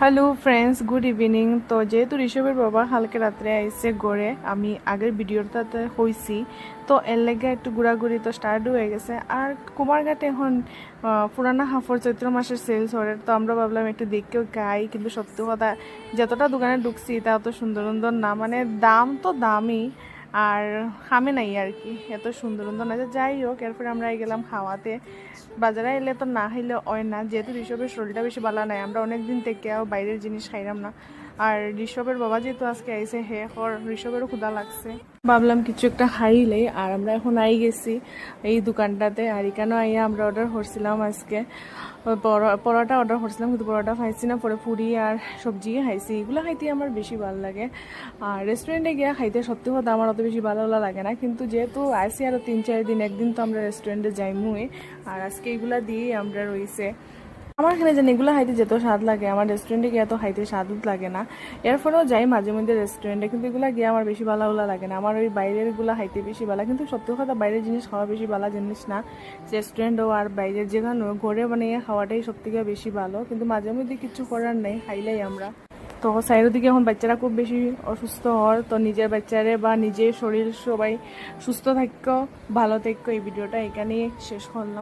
Hello friends, good evening. তো যেহেতু ঋষভের বাবা কালকে রাত্রে আইসে গড়ে, আমি আগের ভিডিওটাতে হয়েছি, তো এর লেগে একটু ঘোরাঘুরি তো স্টার্ট হয়ে গেছে। আর কুমারঘাটে এখন পুরানা হাফর চৈত্র মাসের সেলস হয়, তো আমরা ভাবলাম একটু দেখেও গাই। কিন্তু সত্যি কথা, যতটা দোকানে ঢুকছি তা অত সুন্দর সুন্দর না, মানে দাম তো দামই, আর খামে নাই আর কি, এত সুন্দর সুন্দর না। যাই হোক, এরপরে আমরা গেলাম খাওয়াতে। বাজারে এলে তো না খাইলে হয় না, যেহেতু ঋষভের শরীরটা বেশি ভালো নাই, আমরা অনেক দিন থেকেও বাইরের জিনিস খাইলাম না। আর ঋষভের বাবা যেহেতু আজকে আইসে, ঋষভেরও ক্ষুধা লাগছে, ভাবলাম কিছু একটা খাইলেই। আর আমরা এখন আই গেছি এই দোকানটাতে। আর এখানেও আইয়া আমরা অর্ডার করছিলাম আজকে পরোটা অর্ডার করছিলাম, কিন্তু পরোটা খাইছি না, পরে পুরি আর সবজি খাইছি। এগুলো খাইতে আমার বেশি ভালো লাগে। আর রেস্টুরেন্টে গিয়ে খাইতে সত্যি কথা আমার অত বেশি ভালো লাগে না, কিন্তু যেহেতু আসি আরও 3-4 দিন, একদিন তো আমরা রেস্টুরেন্টে যাইমুই। আর আজকে এগুলা দিয়েই আমরা রয়েছে। আমার এখানে যেন এগুলো খাইতে যেত স্বাদ লাগে, আমার রেস্টুরেন্টে গিয়ে এত খাইতে স্বাদ লাগে না। এরপরেও যাই মাঝে মধ্যে রেস্টুরেন্টে, কিন্তু এগুলো গিয়ে আমার বেশি ভালো লাগে না। আমার ওই বাইরের গুলা খাইতে বেশি ভালো। কিন্তু সত্যি কথা, বাইরের জিনিস খাওয়া বেশি ভালো জিনিস না। রেস্টুরেন্টও আর বাইরের যেখানে ঘরে বানিয়ে খাওয়াটাই সব থেকে বেশি ভালো। কিন্তু মাঝে মধ্যে কিছু করার নেই, খাইলাই আমরা। তো চারিদিকে এখন বাচ্চারা খুব বেশি অসুস্থ হওয়ার, তো নিজের বাচ্চারে বা নিজের শরীর সবাই সুস্থ থাকো, ভালো থাকো। এই ভিডিওটা এখানেই শেষ করলাম।